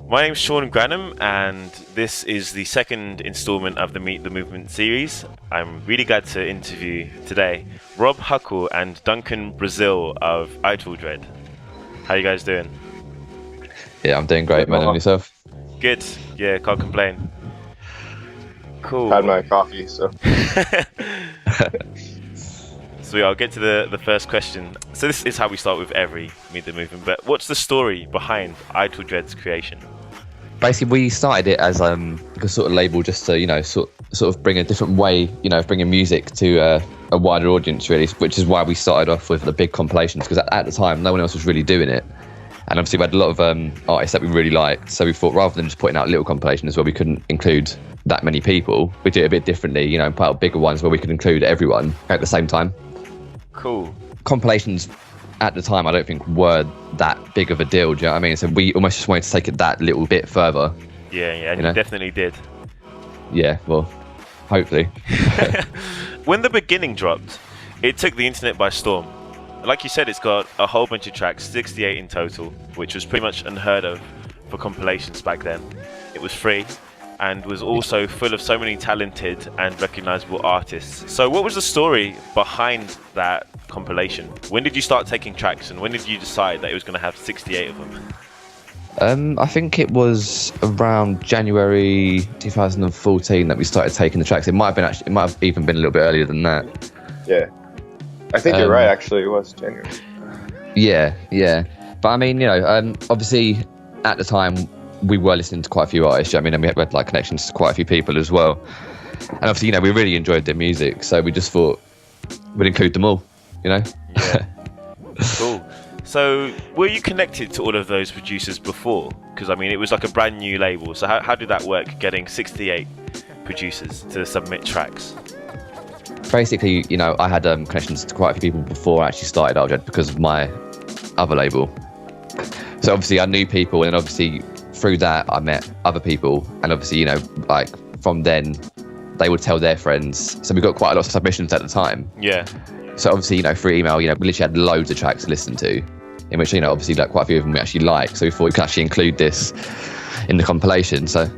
My name's Sean Granham, and this is the second installment of the Meet the Movement series. I'm really glad to interview today Rob Huckle and Duncan Brazzil of Italdred. How you guys doing? Yeah, I'm doing great, man. And yourself? Good. Yeah, can't complain. Cool. Had my coffee, so. So I'll get to the first question. So this is how we start with every Meet the Movement, but what's the story behind Italdred's creation? Basically, we started it as like a sort of label just to, sort of bring a different way, bringing music to a wider audience, really, which is why we started off with the big compilations, because at the time, no one else was really doing it. And obviously, we had a lot of artists that we really liked, so we thought rather than just putting out little compilations where we couldn't include that many people, we did it a bit differently, and put out bigger ones where we could include everyone at the same time. Cool. Compilations at the time, I don't think were that big of a deal. Do you know what I mean? So we almost just wanted to take it that little bit further. Yeah, and you definitely did. Yeah, well, hopefully. When the beginning dropped, it took the internet by storm. Like you said, it's got a whole bunch of tracks, 68 in total, which was pretty much unheard of for compilations back then. It was free and was also full of so many talented and recognizable artists. So what was the story behind that compilation? When did you start taking tracks, and when did you decide that it was going to have 68 of them? I think it was around January 2014 that we started taking the tracks. It might have even been a little bit earlier than that. Yeah, I think you're right. Actually, it was January. Yeah. But I mean, obviously at the time we were listening to quite a few artists. I mean, and we had like connections to quite a few people as well. And obviously, we really enjoyed their music, so we just thought we'd include them all. Yeah. Cool. So, were you connected to all of those producers before? Because, I mean, it was like a brand new label. So how did that work, getting 68 producers to submit tracks? Basically, I had connections to quite a few people before I actually started Italdred because of my other label. So, obviously, I knew people, and obviously, through that, I met other people. And obviously, like, from then, they would tell their friends. So, we got quite a lot of submissions at the time. Yeah. So obviously, through email, we literally had loads of tracks to listen to, in which, obviously, like quite a few of them we actually like. So we thought we could actually include this in the compilation. So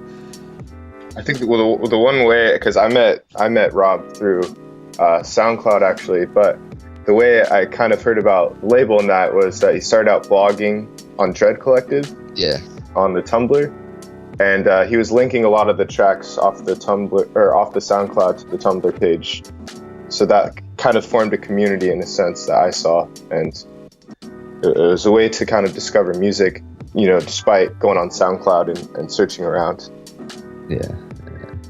I think the one way, because I met Rob through SoundCloud actually, but the way I kind of heard about the label and that was that he started out blogging on Dread Collective. Yeah. On the Tumblr, and he was linking a lot of the tracks off the Tumblr or off the SoundCloud to the Tumblr page. So that kind of formed a community in a sense that I saw, and it was a way to kind of discover music, despite going on SoundCloud and searching around. Yeah.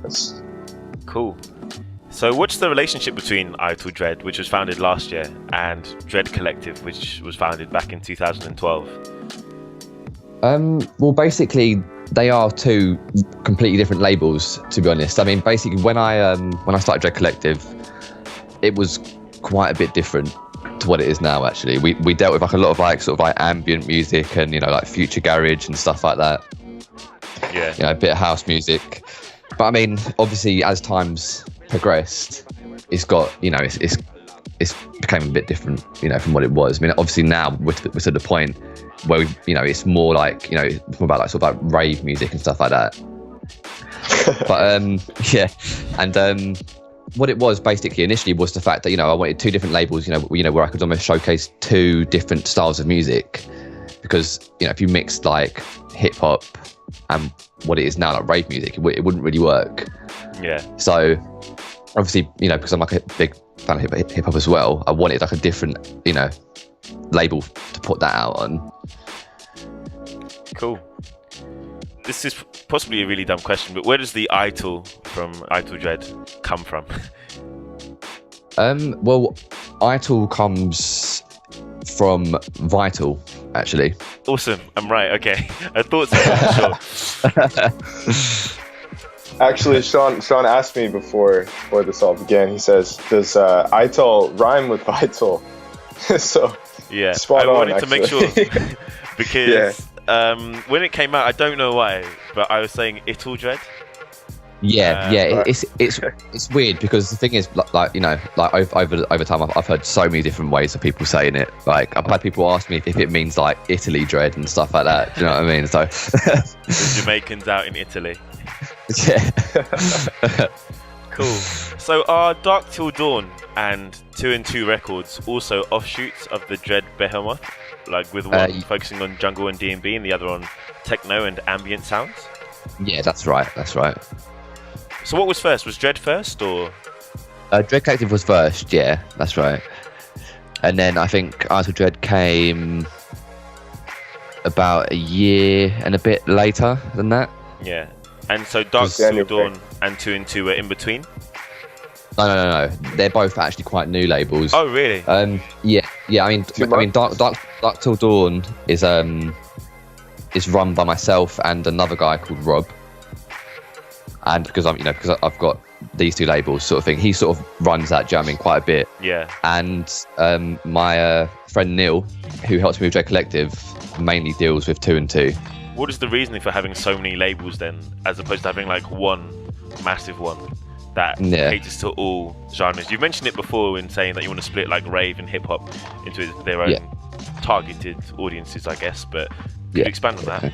That's cool. So what's the relationship between Italdred, which was founded last year, and Dread Collective, which was founded back in 2012? Well, basically, they are two completely different labels, to be honest. I mean, basically, when I started Dread Collective, it was quite a bit different to what it is now. Actually, we dealt with like a lot of like sort of like ambient music and like future garage and stuff like that. Yeah. A bit of house music. But I mean, obviously, as times progressed, it's got it's became a bit different, from what it was. I mean, obviously now we're to the point where it's more like it's more about like sort of like rave music and stuff like that. But yeah, and what it was basically initially was the fact that I wanted two different labels, where I could almost showcase two different styles of music, because if you mixed like hip hop and what it is now, like rave music, it wouldn't really work. Yeah. So obviously, because I'm like a big fan of hip hop as well, I wanted like a different, label to put that out on. Cool. This is possibly a really dumb question, but where does the Ital from Italdred come from? Well, Ital comes from vital, actually. Awesome. I'm right. Okay. I thought so. Sure. Actually, Sean asked me before this all began. He says, "Does Ital rhyme with vital?" So yeah, spot I wanted on, to make sure because when it came out, I don't know why, but I was saying Italdred, Yeah. It's weird because the thing is, like you know, like over time, I've heard so many different ways of people saying it. Like I've had people ask me if it means like Italy dread and stuff like that. Do you know what I mean? So the Jamaicans out in Italy. Yeah. Cool. So are Dark Till Dawn and 2 and 2 Records also offshoots of the Dread Behemoth? Like with one focusing on jungle and D&B and the other on techno and ambient sounds? Yeah, that's right. So what was first? Was Dread first or? Dread Collective was first, yeah, that's right. And then I think Italdred came about a year and a bit later than that. Yeah. And so Dark Till Dawn and 2 and 2 were in between? No. They're both actually quite new labels. Oh, really? Yeah. I mean, Dark Till Dawn is run by myself and another guy called Rob. And because I've got these two labels, sort of thing, he sort of runs that jamming quite a bit. Yeah. And my friend Neil, who helps me with Dread Collective, mainly deals with 2 and 2. What is the reasoning for having so many labels then, as opposed to having like one massive one that caters to all genres? You mentioned it before in saying that you want to split like rave and hip hop into their own targeted audiences, I guess. But could you expand on that?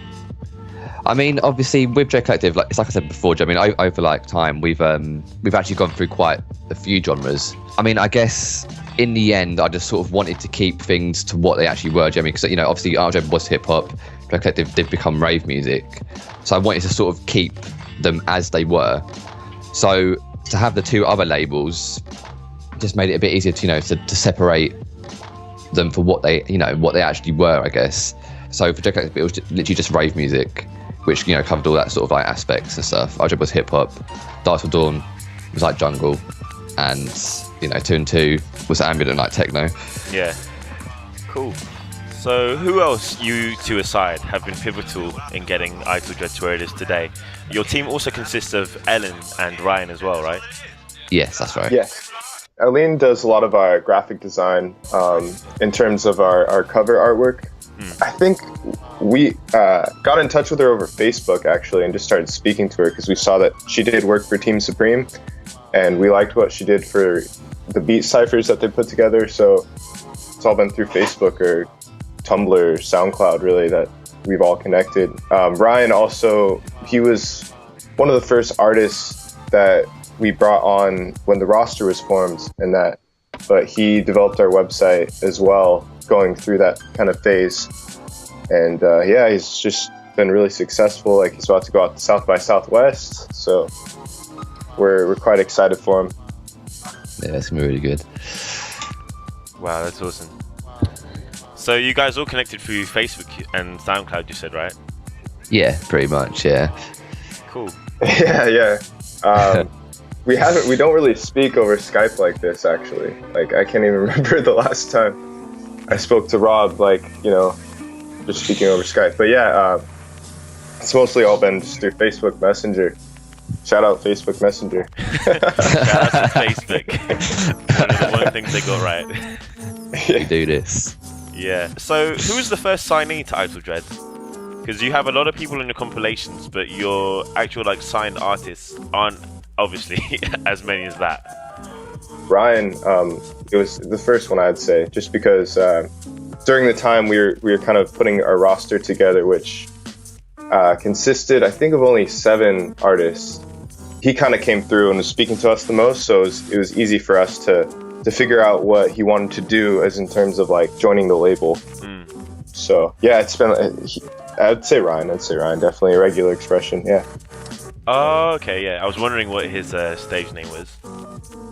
I mean, obviously, with Dread Collective, like I said before, I mean, over like time, we've actually gone through quite a few genres. I mean, I guess in the end, I just sort of wanted to keep things to what they actually were. Because obviously, Italdred was hip hop, Dread Collective did become rave music, so I wanted to sort of keep them as they were. So to have the two other labels just made it a bit easier to separate them for what they actually were, I guess. So for Dread Collective, it was literally just rave music, which covered all that sort of like aspects and stuff. Italdred was hip hop, Dark Till Dawn was like jungle, and 2 and 2 was ambient and like techno. Yeah, cool. So who else, you two aside, have been pivotal in getting Italdred to where it is today? Your team also consists of Ellen and Ryan as well, right? Yes, that's right. Yes. Eileen does a lot of our graphic design in terms of our cover artwork. I think we got in touch with her over Facebook, actually, and just started speaking to her because we saw that she did work for Team Supreme, and we liked what she did for the beat ciphers that they put together. So it's all been through Facebook or Tumblr, SoundCloud, really, that we've all connected. Ryan also, he was one of the first artists that we brought on when the roster was formed, but he developed our website as well, going through that kind of phase. And he's just been really successful. Like, he's about to go out to South by Southwest, so we're quite excited for him. Yeah, it's gonna be really good. Wow, that's awesome. So you guys all connected through Facebook and SoundCloud, you said, right? Yeah, pretty much, yeah. Cool. Yeah. We don't really speak over Skype like this, actually. Like, I can't even remember the last time I spoke to Rob, just speaking over Skype. But yeah, it's mostly all been just through Facebook Messenger. Shout out Facebook Messenger. Shout out to Facebook. One of the things they got right. We do this. Yeah. So who was the first signee to Italdred? Because you have a lot of people in your compilations, but your actual signed artists aren't obviously as many as that. Ryan, it was the first one, I'd say, just because during the time we were kind of putting our roster together, which consisted, I think, of only 7 artists. He kind of came through and was speaking to us the most, so it was easy for us to figure out what he wanted to do as in terms of joining the label. So yeah, it's been I'd say Ryan, definitely a regular expression. Yeah. Oh, okay, yeah. I was wondering what his stage name was.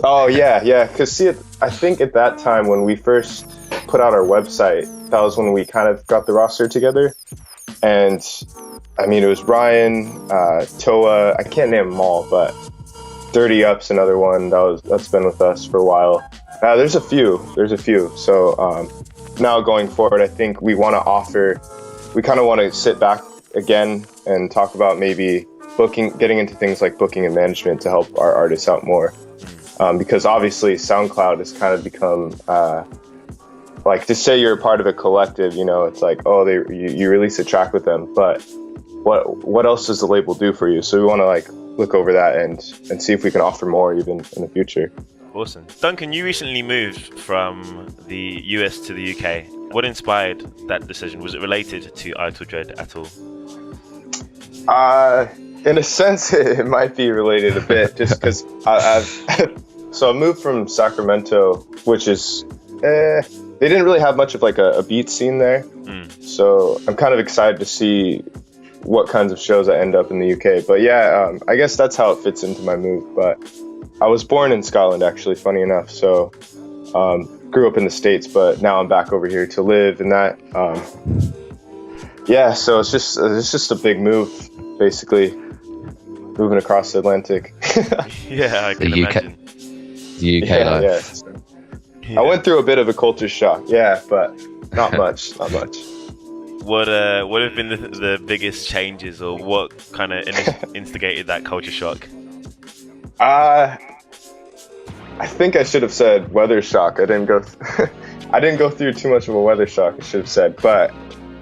Oh yeah, because I think at that time when we first put out our website, that was when we kind of got the roster together. And I mean, it was Ryan, Toa, I can't name them all, but Dirty Up's another one that's been with us for a while. There's a few. So now going forward, I think we kind of want to sit back again and talk about maybe getting into things like booking and management to help our artists out more. Because obviously SoundCloud has kind of become, to say you're a part of a collective, it's like, you release a track with them, but what else does the label do for you? So we want to look over that and see if we can offer more even in the future. Awesome. Duncan, you recently moved from the US to the UK. What inspired that decision? Was it related to Italdred at all? In a sense, it might be related a bit, just because so I moved from Sacramento, which is, they didn't really have much of like a beat scene there. So I'm kind of excited to see what kinds of shows I end up in the UK. But yeah, I guess that's how it fits into my move. But I was born in Scotland, actually, funny enough. So grew up in the States, but now I'm back over here to live and that. Yeah, so it's just a big move, basically, moving across the Atlantic. Yeah, I can imagine. The UK life. Yeah, so I went through a bit of a culture shock, yeah, but not much, not much. What have been the biggest changes, or what kind of instigated that culture shock? I think I should have said weather shock. I didn't go I didn't go through too much of a weather shock, I should have said, but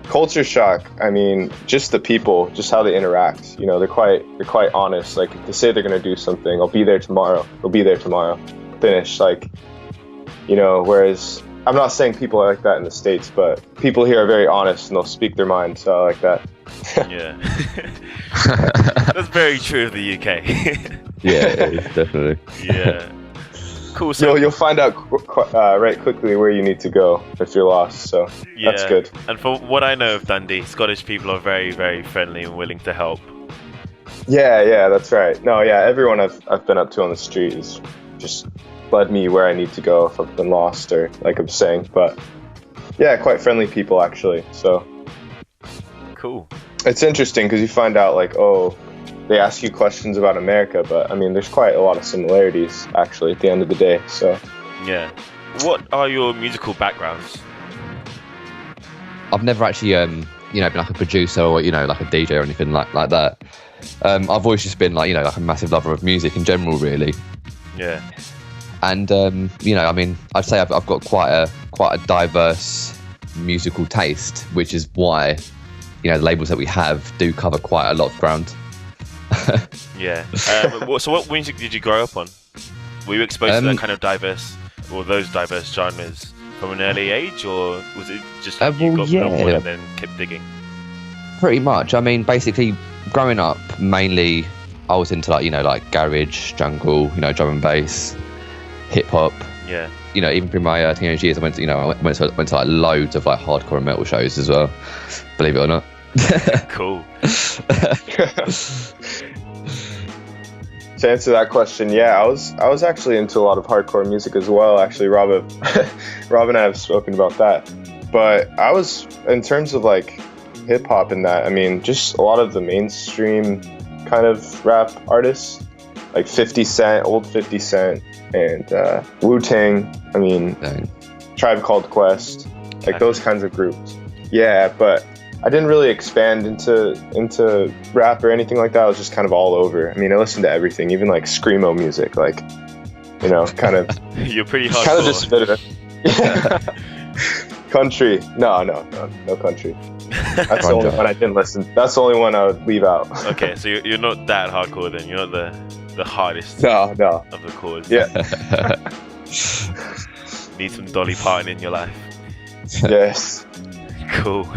culture shock, I mean, just the people, just how they interact. You know, they're quite honest. Like, if they say they're gonna do something, I'll be there tomorrow. They'll be there tomorrow. Finish. Like, you know, whereas I'm not saying people are like that in the States, but people here are very honest and they'll speak their mind, so I like that. Yeah. That's very true of the UK. Yeah, it is, definitely. Yeah. Cool. So You'll find out right quickly where you need to go if you're lost, so that's good. And from what I know of Dundee, Scottish people are very, very friendly and willing to help. Yeah, that's right. No, yeah, everyone I've been up to on the street is just led me where I need to go if I've been lost, or like I'm saying. But yeah, quite friendly people actually. So cool. It's interesting because you find out like, oh, they ask you questions about America, but I mean, there's quite a lot of similarities actually at the end of the day. So yeah. What are your musical backgrounds? I've never actually, been like a producer or, like a DJ or anything like that. I've always just been like, like a massive lover of music in general, really. Yeah. And I'd say I've got quite a diverse musical taste, which is why, the labels that we have do cover quite a lot of ground. Yeah. So what music did you grow up on? Were you exposed to that kind of diverse, or those diverse genres from an early age, or was it just like you got put on one and then kept digging? Pretty much. I mean, basically, growing up, mainly I was into like garage, jungle, drum and bass, hip hop. Yeah. Even through my teenage years, I went to like loads of like hardcore and metal shows as well. Believe it or not. Cool. To answer that question, yeah, I was actually into a lot of hardcore music as well. Actually, Rob and I have spoken about that. But I was, in terms of like hip hop and that, I mean, just a lot of the mainstream kind of rap artists, like 50 Cent, old 50 Cent, and Wu-Tang. I mean, Tribe Called Quest, like those kinds of groups. Yeah, but I didn't really expand into rap or anything like that. I was just kind of all over. I mean, I listened to everything, even like screamo music, like, kind of. You're pretty hardcore. Kind of just fit it. Country. No country. That's the only one I didn't listen. That's the only one I would leave out. Okay, so you're not that hardcore then. You're not the hardest. No. Of the chords. Yeah. Need some Dolly Parton in your life. Yes. Cool.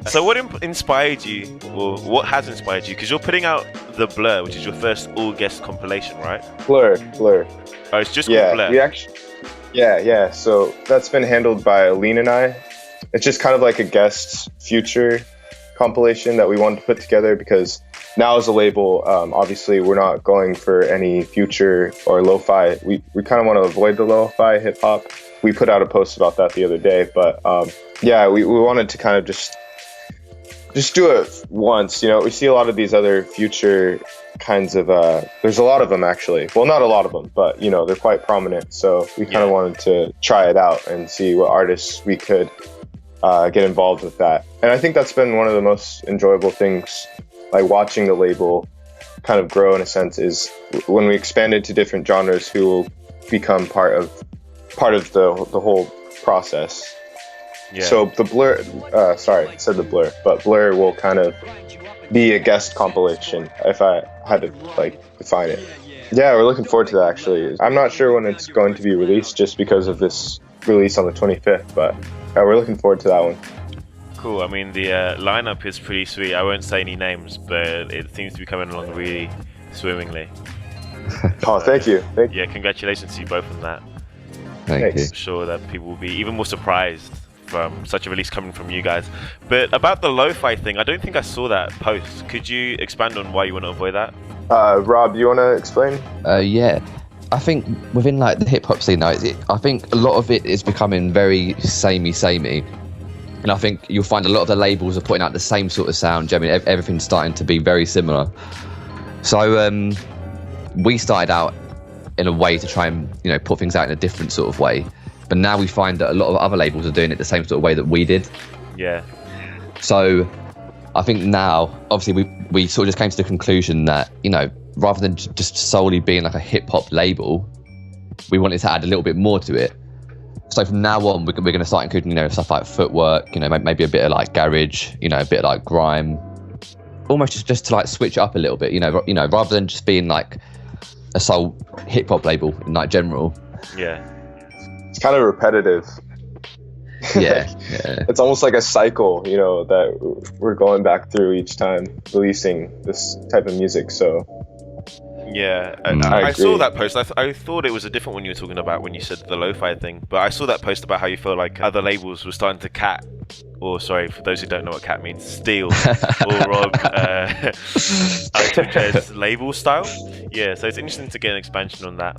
So what inspired you, or what has inspired you? Because you're putting out The Blur, which is your first all-guest compilation, right? Blur. Oh, it's just called Blur. We actually, yeah. So that's been handled by Aline and I. It's just kind of like a guest future compilation that we wanted to put together, because now as a label, obviously we're not going for any future or lo-fi. We kind of want to avoid the lo-fi hip-hop. We put out a post about that the other day, but we wanted to kind of just do it once. We see a lot of these other future kinds of there's a lot of them actually. Well, not a lot of them, but they're quite prominent, so we kind of wanted to try it out and see what artists we could get involved with that. And I think that's been one of the most enjoyable things, like watching the label kind of grow in a sense, is when we expand into different genres, who will become part of the whole process. Yeah. So the Blur, sorry, I said the Blur, but Blur will kind of be a guest compilation if I had to like define it. Yeah, we're looking forward to that actually. I'm not sure when it's going to be released just because of this release on the 25th, but we're looking forward to that one. Cool. I mean, the lineup is pretty sweet. I won't say any names, but it seems to be coming along really swimmingly. Oh, thank you. Thank you. Yeah, congratulations to you both on that. Thank you. I'm sure that people will be even more surprised from such a release coming from you guys. But about the lo-fi thing, I don't think I saw that post. Could you expand on why you want to avoid that? Rob, you want to explain? Yeah, I think within like the hip hop scene now, I think a lot of it is becoming very samey, and I think you'll find a lot of the labels are putting out the same sort of sound. I mean, everything's starting to be very similar. So we started out in a way to try and put things out in a different sort of way, but now we find that a lot of other labels are doing it the same sort of way that we did. Yeah. So I think now, obviously, we sort of just came to the conclusion that, rather than just solely being like a hip-hop label, we wanted to add a little bit more to it. So from now on, we're going to start including, stuff like footwork, maybe a bit of like garage, a bit of like grime, almost just to like switch it up a little bit, rather than just being like a sole hip-hop label in like general. Yeah. It's kind of repetitive. Yeah. It's almost like a cycle, that we're going back through each time releasing this type of music. So yeah, I I saw agree. that post. I thought it was a different one you were talking about when you said the lo-fi thing, but I saw that post about how you feel like other labels were starting to for those who don't know what cat means, steal or rob Italdred's label style. Yeah, so it's interesting to get an expansion on that.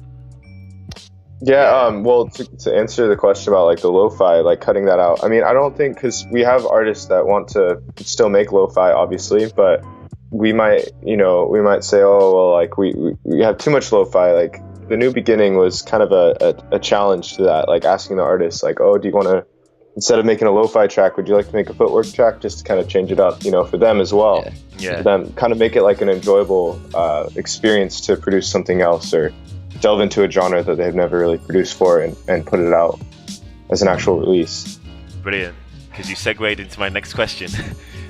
Yeah, well, to answer the question about like the lo-fi, like cutting that out, I mean, I don't think, because we have artists that want to still make lo-fi, obviously, but we might say, oh, well, like we have too much lo-fi. Like the New Beginning was kind of a challenge to that, like asking the artists, like, oh, do you want to, instead of making a lo-fi track, would you like to make a footwork track, just to kind of change it up, for them as well. Yeah. For them, kind of make it like an enjoyable experience to produce something else, or delve into a genre that they've never really produced for, and put it out as an actual release. Brilliant, because you segued into my next question.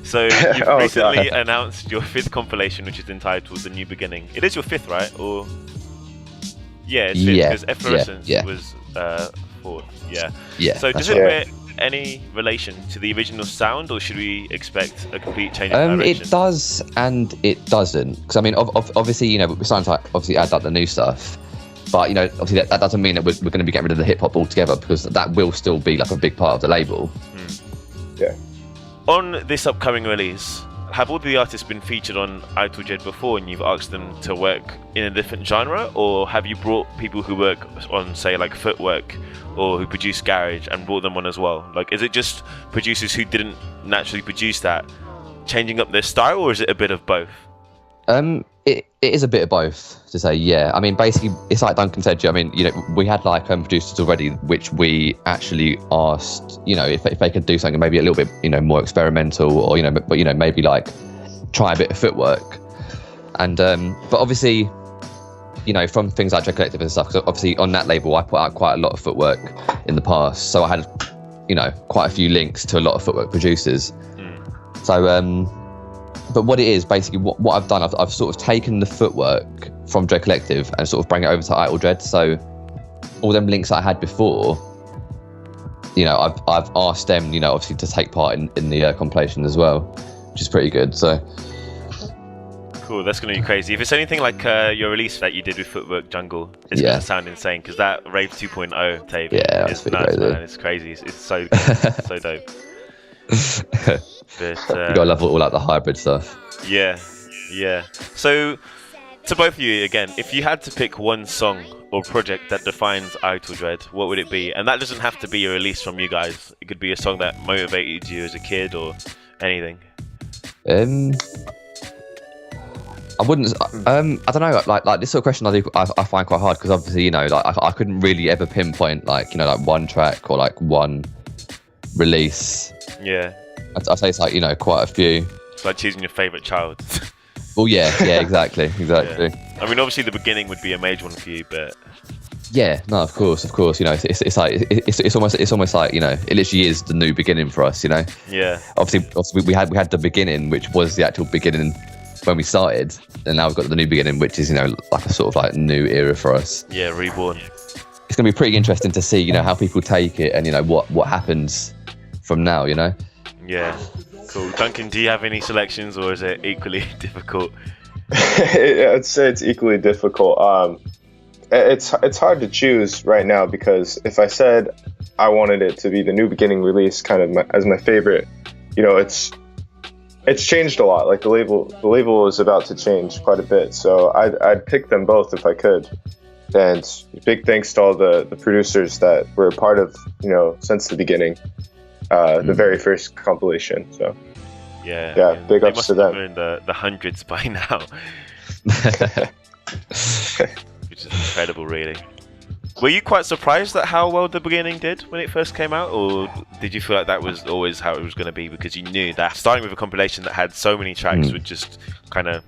So you've recently announced your 5th compilation, which is entitled The New Beginning. It is your 5th, right? Or yeah, it's 5th, because Efflorescence was 4th. Yeah. So does it bear any relation to the original sound, or should we expect a complete change of direction? It does and it doesn't, because I mean, obviously, we're starting to obviously add up the new stuff. But, obviously that doesn't mean that we're going to be getting rid of the hip-hop altogether, because that will still be like a big part of the label. Yeah. On this upcoming release, have all the artists been featured on Italdred before and you've asked them to work in a different genre? Or have you brought people who work on, say, like footwork or who produce garage and brought them on as well? Like, is it just producers who didn't naturally produce that changing up their style, or is it a bit of both? It is a bit of both, to say, yeah. I mean, basically, it's like Duncan said. I mean, we had like producers already, which we actually asked, if they could do something maybe a little bit, more experimental, or but maybe like try a bit of footwork. And but obviously, from things like Dread Collective and stuff, because obviously on that label I put out quite a lot of footwork in the past, so I had quite a few links to a lot of footwork producers. So but what it is, basically, what I've done, I've sort of taken the footwork from Dread Collective and sort of bring it over to Italdred. So all them links that I had before, I've asked them, obviously to take part in the compilation as well, which is pretty good. So cool, that's going to be crazy. If it's anything like your release that you did with Footwork Jungle, it's going to sound insane, because that Rave 2.0 tape is nuts, crazy. Man. It's crazy. It's so so dope. But, you gotta love all like the hybrid stuff. Yeah. So, to both of you again, if you had to pick one song or project that defines Italdred, what would it be? And that doesn't have to be a release from you guys. It could be a song that motivated you as a kid or anything. I wouldn't. I don't know. Like this sort of question, I find quite hard, because obviously, I couldn't really ever pinpoint like one track or like one release. Yeah. I'd say it's like quite a few. It's like choosing your favourite child. Well, yeah, exactly. Yeah. I mean, obviously the beginning would be a major one for you, but Yeah, no, of course. You know, it's like it's almost like, you know, it literally is the new beginning for us. You know. Yeah. Obviously, we had the beginning, which was the actual beginning when we started, and now we've got the new beginning, which is, you know, like a sort of like new era for us. Yeah, reborn. It's going to be pretty interesting to see, you know, how people take it, and, you know, what happens from now. You know. Yeah. Cool. Duncan, do you have any selections, or is it equally difficult? I'd say it's equally difficult. It's hard to choose right now, because if I said I wanted it to be the new beginning release kind of as my favorite, you know, it's changed a lot. Like the label is about to change quite a bit, so I'd pick them both if I could. And big thanks to all the producers that were a part of, you know, since the beginning, the very first compilation. So yeah, big ups to them. They must have in the hundreds by now. Which is incredible, really. Were you quite surprised at how well the beginning did when it first came out, or did you feel like that was always how it was going to be, because you knew that starting with a compilation that had so many tracks would just kind of,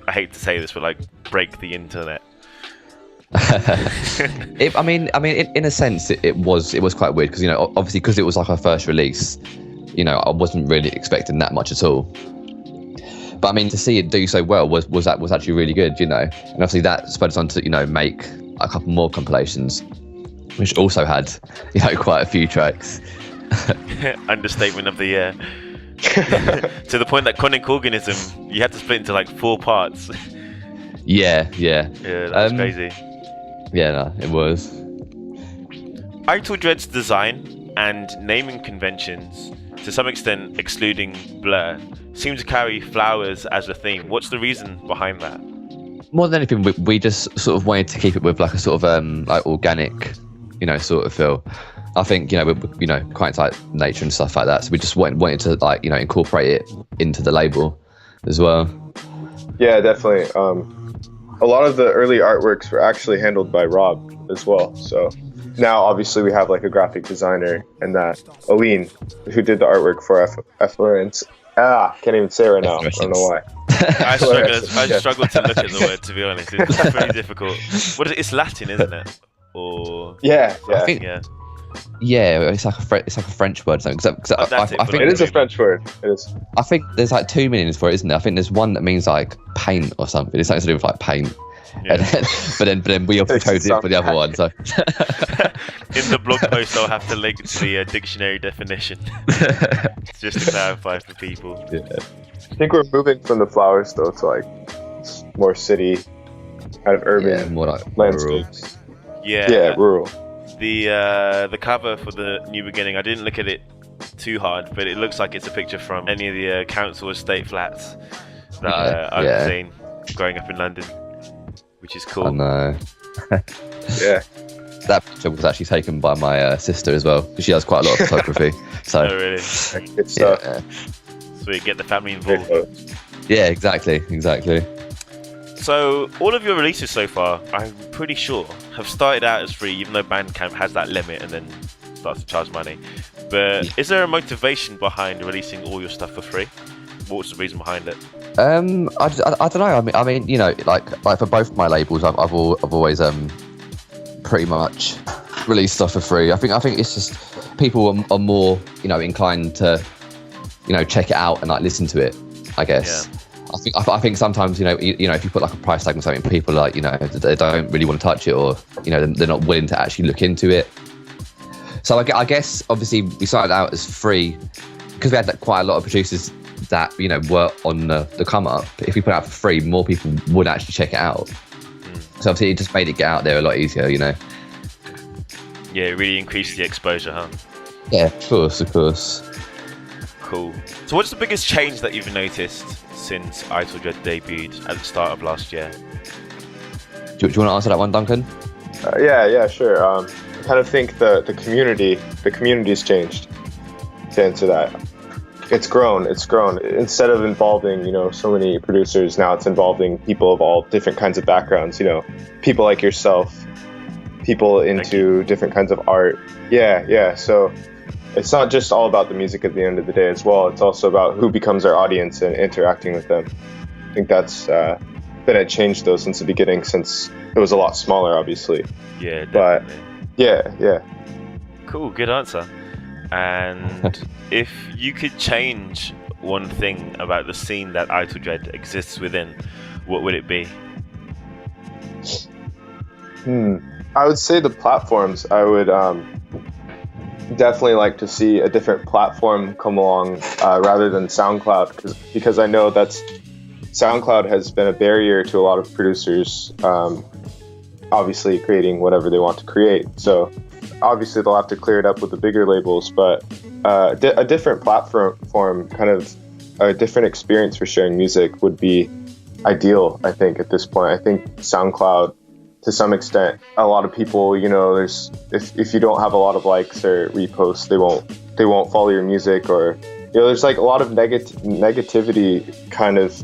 I hate to say this, but like break the internet? I mean, in a sense, it was quite weird, because, you know, obviously because it was like our first release, you know, I wasn't really expecting that much at all. But I mean, to see it do so well was actually really good, you know. And obviously that spurred us on to, you know, make a couple more compilations, which also had, you know, quite a few tracks. Understatement of the year. To the point that Conic Organism, you had to split into like 4 parts. Yeah, that's crazy. Yeah, no, it was. Italdred's design and naming conventions, to some extent excluding Blur, seem to carry flowers as a theme. What's the reason behind that? More than anything, we just sort of wanted to keep it with like a sort of like organic, you know, sort of feel. I think, you know, we're, you know, quite like nature and stuff like that, so we just wanted to, like, you know, incorporate it into the label as well. Yeah, definitely. A lot of the early artworks were actually handled by Rob as well. So now obviously we have like a graphic designer, and that Aline, who did the artwork for Efflorescence. Can't even say it right now. I don't know why. I struggle to look at the word, to be honest. It's pretty difficult. What is it? It's Latin, isn't it? Or yeah. Yeah, it's like a French word. I think it is a French word. It is. I think there's like 2 meanings for it, isn't there? I think there's one that means like paint or something. It's something to do with like paint. Yeah. But then we also chose it for the other one. So in the blog post, I'll have to link to the dictionary definition, just to clarify for people. Yeah. I think we're moving from the flowers though to like more city, kind of urban, more like landscapes. Rural. Rural. The cover for the new beginning, I didn't look at it too hard, but it looks like it's a picture from any of the council estate flats that I've seen growing up in London, which is cool. I know. Yeah. That picture was actually taken by my sister as well, because she has quite a lot of photography. So. Oh, really? Good stuff. Yeah. Sweet, get the family involved. Yeah, exactly. So all of your releases so far, I'm pretty sure, have started out as free, even though Bandcamp has that limit and then starts to charge money. But is there a motivation behind releasing all your stuff for free? What's the reason behind it? I don't know. I mean, you know, like for both my labels, I've always pretty much released stuff for free. I think it's just people are more, you know, inclined to, you know, check it out and like listen to it, I guess. Yeah. I think sometimes, you know, if you put like a price tag on something, people are like, you know, they don't really want to touch it, or, you know, they're not willing to actually look into it. So I guess obviously we started out as free because we had like, quite a lot of producers that, you know, were on the come up. If we put it out for free, more people would actually check it out. So obviously it just made it get out there a lot easier, you know. Yeah, it really increased the exposure, huh? Yeah, of course. Cool. So what's the biggest change that you've noticed since Italdred debuted at the start of last year? Do you want to answer that one, Duncan? Yeah, sure. I kind of think the community's changed. To answer that, it's grown. Instead of involving, you know, so many producers, now it's involving people of all different kinds of backgrounds. You know, people like yourself, people into different kinds of art. Yeah. So it's not just all about the music at the end of the day as well. It's also about who becomes our audience and interacting with them. I think that's been a change though since the beginning, since it was a lot smaller, obviously. Yeah, But definitely. yeah. Cool, good answer. And if you could change one thing about the scene that Italdred exists within, what would it be? I would say the platforms. I would definitely like to see a different platform come along rather than SoundCloud, because I know that's SoundCloud has been a barrier to a lot of producers, obviously creating whatever they want to create. So obviously they'll have to clear it up with the bigger labels, but a different platform, kind of a different experience for sharing music would be ideal, I think, at this point. I think SoundCloud, to some extent, a lot of people, you know, if you don't have a lot of likes or reposts, they won't follow your music, or, you know, there's like a lot of negativity kind of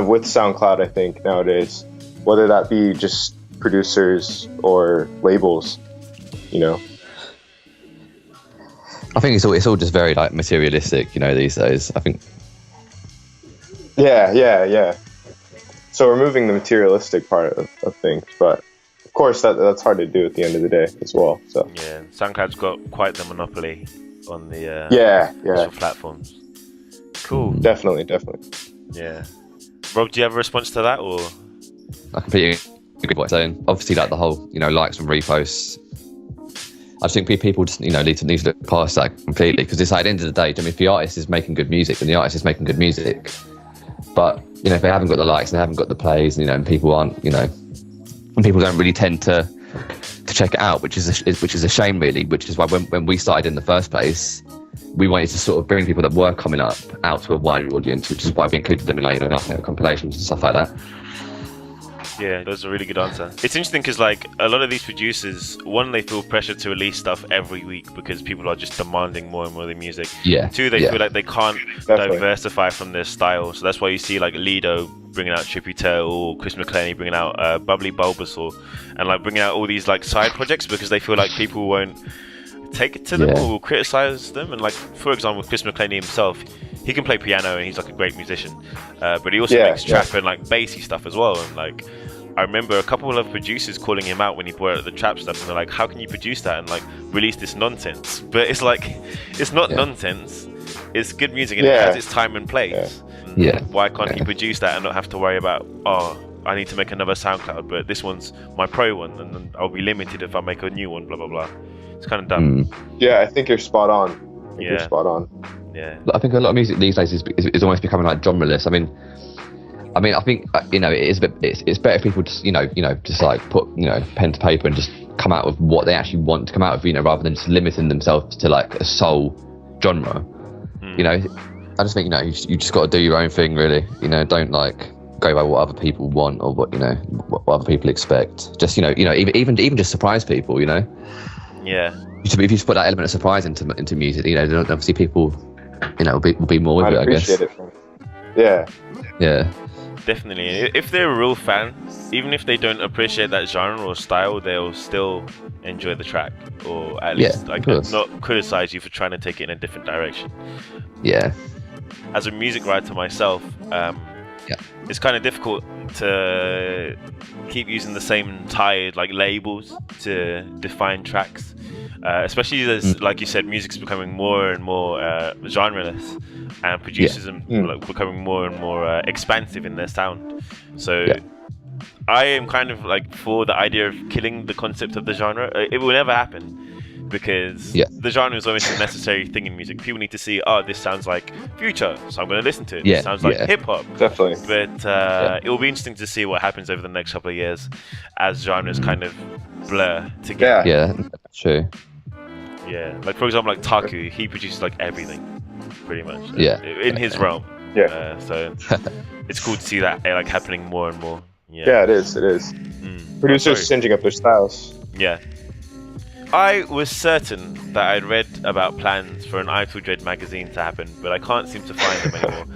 with SoundCloud, I think, nowadays, whether that be just producers or labels, you know. I think it's all just very like materialistic, you know, these days. I think. Yeah. So removing the materialistic part of things, but of course that's hard to do at the end of the day as well. So Yeah, SoundCloud's got quite the monopoly on the social platforms. Cool. Definitely. Yeah. Rob, do you have a response to that, or? I completely agree with what you're saying. Obviously, like the whole, you know, likes and reposts. I just think people just, you know, need to look past that completely, because it's like, at the end of the day, I mean, if the artist is making good music, then the artist is making good music. But, you know, if they haven't got the likes and they haven't got the plays, you know, and people aren't, you know, and people don't really tend to check it out, which is a shame, really. Which is why when we started in the first place, we wanted to sort of bring people that were coming up out to a wider audience, which is why we included them in, like, you know, compilations and stuff like that. Yeah, that's a really good answer. It's interesting because, like, a lot of these producers, one, they feel pressure to release stuff every week because people are just demanding more and more of their music. Yeah. Two, they feel like they can't diversify from their style. So that's why you see, like, Lido bringing out Trippy Tail, or Chris McClenny bringing out Bubbly Bulbasaur, and, like, bringing out all these, like, side projects because they feel like people won't take it to them or criticize them. And, like, for example, Chris McClenny himself, he can play piano and he's like a great musician, but he also makes trap and like bassy stuff as well. And like, I remember a couple of producers calling him out when he brought out the trap stuff, and they're like, how can you produce that and like release this nonsense? But it's like, it's not nonsense, it's good music and it has its time and place. Why can't he produce that and not have to worry about, oh, I need to make another SoundCloud, but this one's my pro one and then I'll be limited if I make a new one, blah blah blah. It's kind of dumb. Yeah, I think you're spot on. You're spot on. Yeah, I think a lot of music these days is almost becoming like genreless. I mean, I think, you know, it's better if people just, you know, just like put, you know, pen to paper and just come out with what they actually want to come out of, you know, rather than just limiting themselves to like a sole genre. You know, I just think, you know, you just got to do your own thing, really. You know, don't like go by what other people want or what, you know, what other people expect. Just, you know, even just surprise people, you know. Yeah. If you just put that element of surprise into music, you know, then obviously people, you know, will be more with it, I guess. Appreciate it. Yeah. Definitely. If they're a real fan, even if they don't appreciate that genre or style, they'll still enjoy the track, or at least like not criticize you for trying to take it in a different direction. Yeah. As a music writer myself, it's kind of difficult to keep using the same tired like labels to define tracks, especially as, like you said, music's becoming more and more genreless, and producers are like, becoming more and more expansive in their sound. So I am kind of like for the idea of killing the concept of the genre. It will never happen, because the genre is almost a necessary thing in music. People need to see, oh, this sounds like Future, so I'm going to listen to it. It sounds like hip-hop. Definitely. But it will be interesting to see what happens over the next couple of years as genres kind of blur together. Yeah, true. Yeah, like for example, like Taku, he produces like everything, pretty much. In his realm. So it's cool to see that like happening more and more. Yeah, it is. Producers changing up their styles. Yeah. I was certain that I'd read about plans for an Italdred magazine to happen, but I can't seem to find them anymore.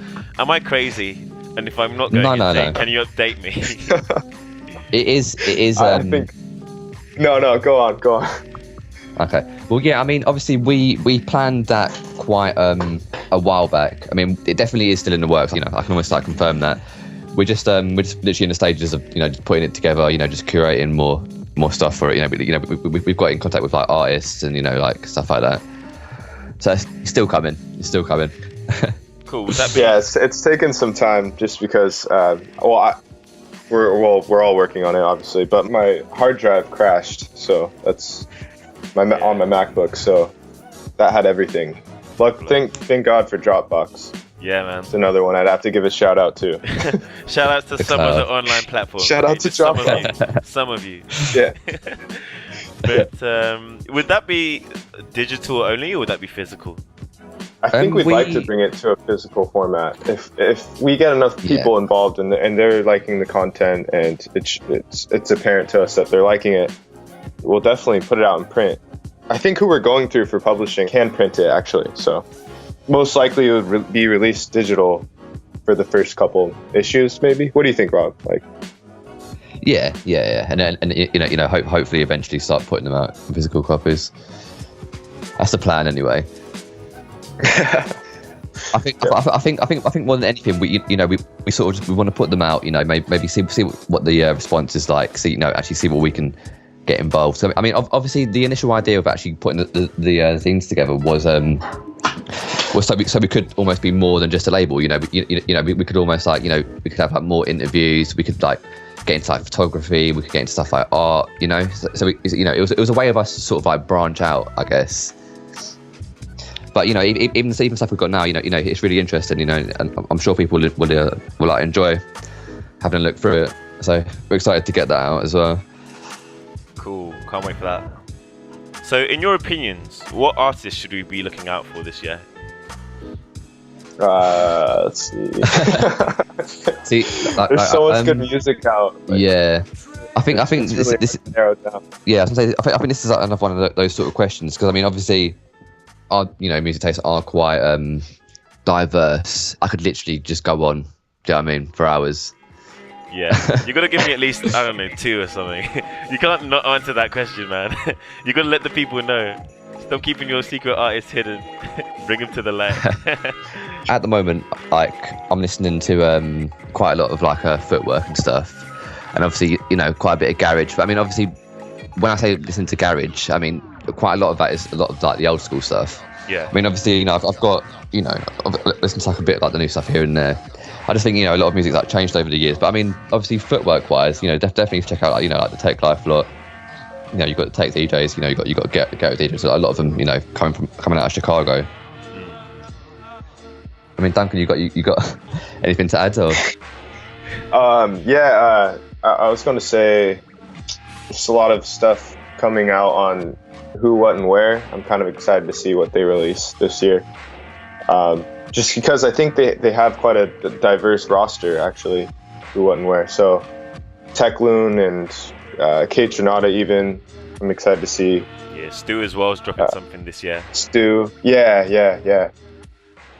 Am I crazy? And if I'm not going insane, can you update me? It is. I think. No, go on. Okay. Well, yeah. I mean, obviously, we planned that quite a while back. I mean, it definitely is still in the works. You know, I can almost like confirm that. We're just literally in the stages of just putting it together. Just curating more stuff for it. We've got in contact with like artists and like stuff like that. So it's still coming. It's still coming. Cool. Would that be? Yeah, it's taken some time just because we're all working on it obviously, but my hard drive crashed, so that's on my MacBook, so that had everything. Thank God for Dropbox. Yeah, man. It's another one I'd have to give a shout out to. Shout out to some of the online platforms. Shout out to Dropbox. Some of you. Yeah. But would that be digital only, or would that be physical? I think we'd like to bring it to a physical format. If we get enough people involved and they're liking the content and it's apparent to us that they're liking it, we'll definitely put it out in print. I think who we're going through for publishing can print it actually, so most likely it would be released digital for the first couple issues, maybe. What do you think, Rob? Yeah, and then hopefully eventually start putting them out in physical copies. That's the plan, anyway. I think more than anything, we sort of just, we want to put them out. Maybe see what the response is like. Actually see what we can get involved. So I mean, obviously, the initial idea of actually putting the things together was so we could almost be more than just a label. We could almost we could have like more interviews. We could like get into like photography. We could get into stuff like art. So it was a way of us to sort of like branch out, I guess. But even stuff we've got now, it's really interesting. And I'm sure people will like enjoy having a look through it. So we're excited to get that out as well. Cool, can't wait for that. So, in your opinions, what artists should we be looking out for this year? Let's see. There's so much good music out. Yeah. I think really this narrowed down. Yeah, I think this is another one of those sort of questions, because I mean, obviously, our music tastes are quite diverse. I could literally just go on, do you know what I mean, for hours. Yeah, you got to give me at least, I don't know, 2 or something. You can't not answer that question, man. You got to let the people know. Stop keeping your secret artists hidden. Bring them to the light. At the moment, I'm listening to quite a lot of footwork and stuff, and obviously quite a bit of garage. But I mean, obviously, when I say listen to garage, I mean quite a lot of that is a lot of the old school stuff. Yeah. I mean, obviously, I've got I've listened to a bit of the new stuff here and there. I just think a lot of music's changed over the years. But I mean, obviously, footwork wise, definitely check out like the Tech Life lot. You've got the Tech DJs. You got Get DJs. A lot of them, coming out of Chicago. I mean, Duncan, you got anything to add? Or? I was going to say, there's a lot of stuff coming out on who, what, and where. I'm kind of excited to see what they release this year. Just because I think they have quite a diverse roster, actually, who, what, and where. So, Techloon and Kate Trinata even, I'm excited to see. Yeah, Stu as well is dropping something this year. Stu, yeah.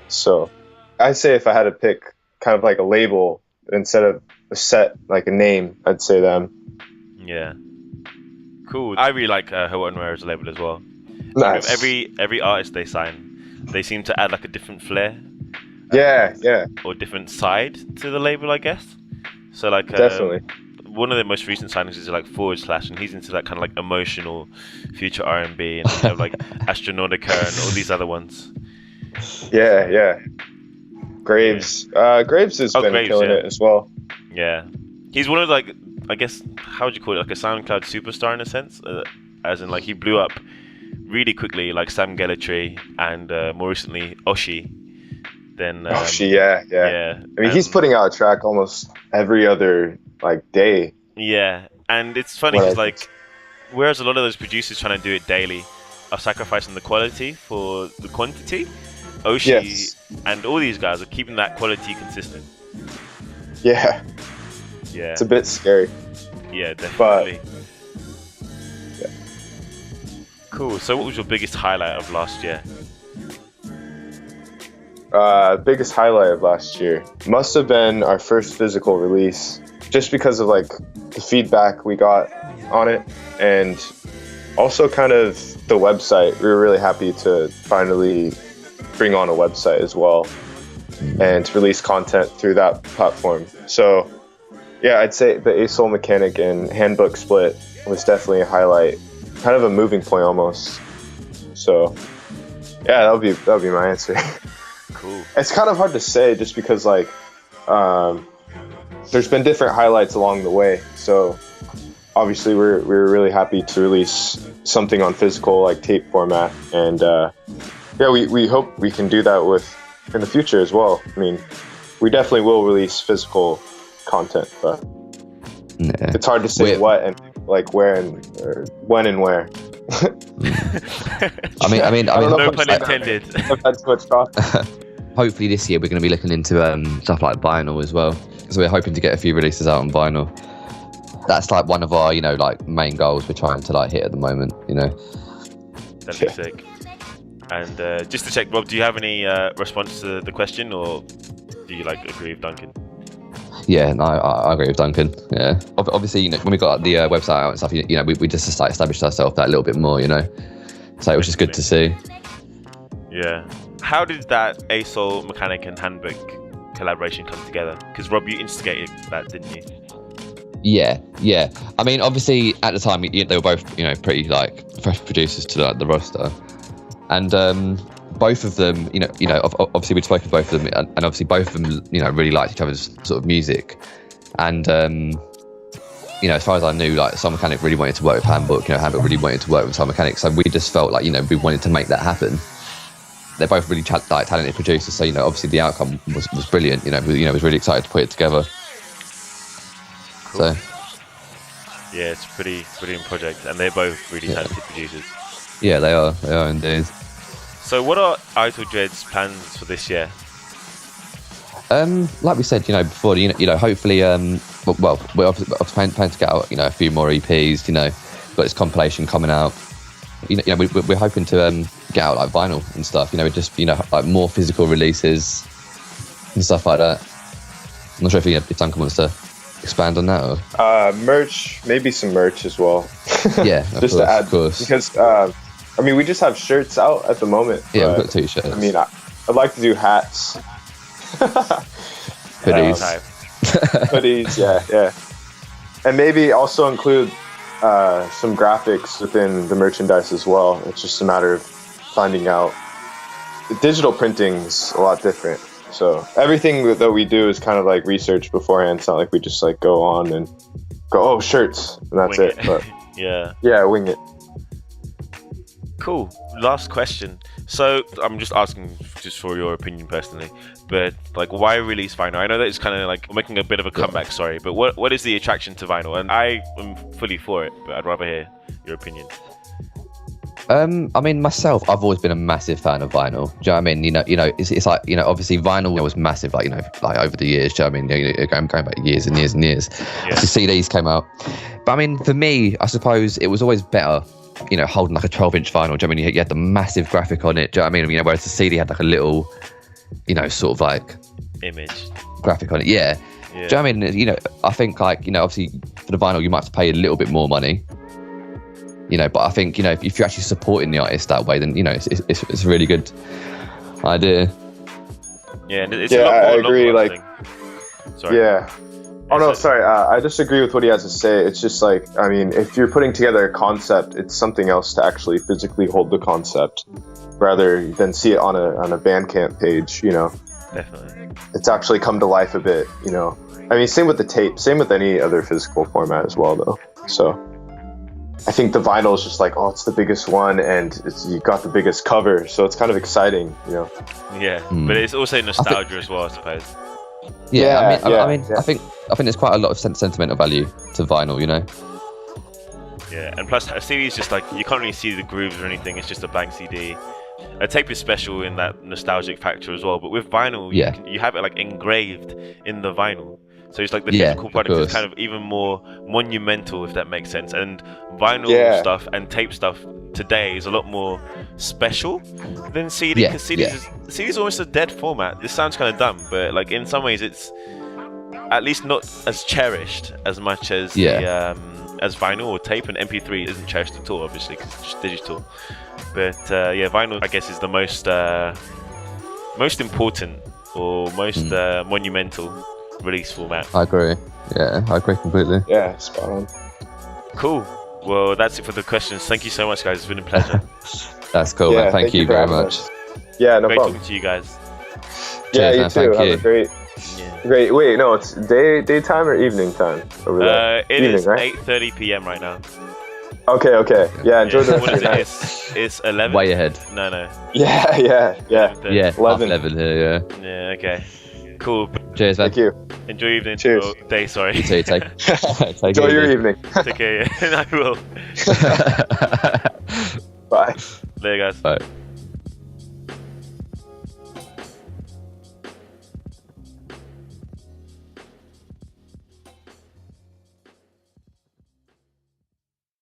So, I'd say if I had to pick kind of like a label instead of a set, like a name, I'd say them. Yeah. Cool. I really like Who, What, and Where as a label as well. Nice. Every artist they sign, they seem to add like a different flair. Yeah. Or different side to the label, I guess. So definitely. One of the most recent signings is like Forward Slash, and he's into that kind of like emotional future R&B, and you have like Astronautica and all these other ones. Yeah. Graves has been killing it as well. Yeah, he's one of I guess, how would you call it, like a SoundCloud superstar in a sense, as in he blew up really quickly, like Sam Gellatree and more recently Oshi. Then Oshi, yeah. I mean, he's putting out a track almost every other day. Yeah, and it's funny because whereas a lot of those producers trying to do it daily are sacrificing the quality for the quantity, Oshi and all these guys are keeping that quality consistent. Yeah. It's a bit scary. Yeah, definitely. But, cool. So what was your biggest highlight of last year? Biggest highlight of last year must have been our first physical release, just because of the feedback we got on it, and Also, kind of the website. We were really happy to finally bring on a website as well and release content through that platform. So, yeah, I'd say the ASOL mechanic and handbook split was definitely a highlight, kind of a moving point almost. So, yeah, that would be my answer. Cool. It's kind of hard to say just because like there's been different highlights along the way. So obviously we were really happy to release something on physical like tape format, and yeah, we hope we can do that in the future as well. I mean, we definitely will release physical content, but it's hard to say what and like where and or when and where. I mean, no pun intended. I've had too much talk. Hopefully this year we're going to be looking into stuff like vinyl as well. So we're hoping to get a few releases out on vinyl. That's like one of our, like main goals we're trying to like hit at the moment, That'd be sick. And just to check, Rob, do you have any response to the question, or do you like agree with Duncan? Yeah, no, I agree with Duncan. Yeah, obviously, when we got the website out and stuff, we just like established ourselves that a little bit more, So it was just good to see. Yeah. How did that ASOL mechanic and handbook collaboration come together? Because Rob, you instigated that, didn't you? Yeah. I mean, obviously at the time they were both, pretty like fresh producers to like, the roster, and both of them, obviously we'd spoken to both of them, and obviously both of them, really liked each other's sort of music, and as far as I knew, like Soul Mechanic really wanted to work with Handbook, Handbook really wanted to work with Soul Mechanic, so we just felt like, we wanted to make that happen. They're both really talented producers, so obviously the outcome was brilliant. Was really excited to put it together. Cool. So yeah, it's a pretty brilliant project, and they're both really talented producers. Yeah, they are indeed. So, what are Italdred's plans for this year? Like we said, before, hopefully, well, we're planning to get out, a few more EPs. We've got this compilation coming out. We're hoping to get out like vinyl and stuff. Just like more physical releases and stuff like that. I'm not sure if Duncan wants to expand on that. Or... merch, maybe some merch as well. Yeah, just to add, of course. Because I mean, we just have shirts out at the moment. Yeah, we've got t-shirts. I mean, I'd like to do hats, hoodies, hoodies. Yeah, and maybe also include some graphics within the merchandise as well. It's just a matter of finding out. The digital printing's a lot different. So everything that we do is kind of like research beforehand. It's not like we just like go on and go, oh, shirts, and that's wing it. But yeah, wing it. Cool. Last question. So I'm just asking just for your opinion personally, but like, why release vinyl? I know that it's kind of like making a bit of a comeback, sorry, but what is the attraction to vinyl? And I am fully for it, but I'd rather hear your opinion. I mean, myself, I've always been a massive fan of vinyl. Do you know what I mean? It's like, obviously vinyl was massive, like, like over the years. Do you know what I mean? Going back years and years and years. Yeah. The CDs came out. But I mean, for me, I suppose it was always better, holding like a 12-inch vinyl. Do you know what I mean? You had the massive graphic on it. Do you know what I mean? Whereas the CD had like a little, sort of like image graphic on it. Yeah. Do you know what I mean? I think like, obviously for the vinyl, you might have to pay a little bit more money. But I think, if you're actually supporting the artist that way, then, it's a really good idea. Yeah, it's a lot more I agree. Like, sorry. Yeah. Oh, no, sorry. I just agree with what he has to say. It's just like, I mean, if you're putting together a concept, it's something else to actually physically hold the concept rather than see it on a Bandcamp page, Definitely. It's actually come to life a bit, I mean, same with the tape, same with any other physical format as well, though. So I think the vinyl is just like, oh, it's the biggest one, and you got the biggest cover, so it's kind of exciting, Yeah, but it's also nostalgia as well, I suppose. Yeah, I mean, I think there's quite a lot of sentimental value to vinyl, Yeah, and plus a CD is just like, you can't really see the grooves or anything. It's just a blank CD. A tape is special in that nostalgic factor as well, but with vinyl, you have it like engraved in the vinyl. So it's like the physical product is kind of even more monumental, if that makes sense. And vinyl stuff and tape stuff today is a lot more special than CD, because CD is almost a dead format. This sounds kind of dumb, but like in some ways it's at least not as cherished as much as as vinyl or tape, and MP3 isn't cherished at all, obviously, because it's just digital. But yeah, vinyl, I guess, is the most important or most monumental release format. I agree. Yeah, I agree completely. Yeah, spot on. Cool. Well, that's it for the questions. Thank you so much, guys. It's been a pleasure. That's cool, Yeah, man. Thank you for very having much. us. Yeah, no Great problem. talking to you guys. Yeah, Cheers, you man. too. Thank Have you. a great. Wait, no, it's daytime or evening time over there? It Evening, is right? 8:30 p.m. right now. Okay. Yeah, enjoy the rest What of is your it? night. It's 11. Way ahead. No. Yeah. 11:30. Yeah, half 11. 11 here, yeah. Yeah. Okay. Cool. Cheers, man. Thank you. Enjoy your evening. Cheers. Oh, day. Sorry. You too, take Enjoy it your easy. evening. Take care. Yeah. I will. Bye. Later, guys. Bye.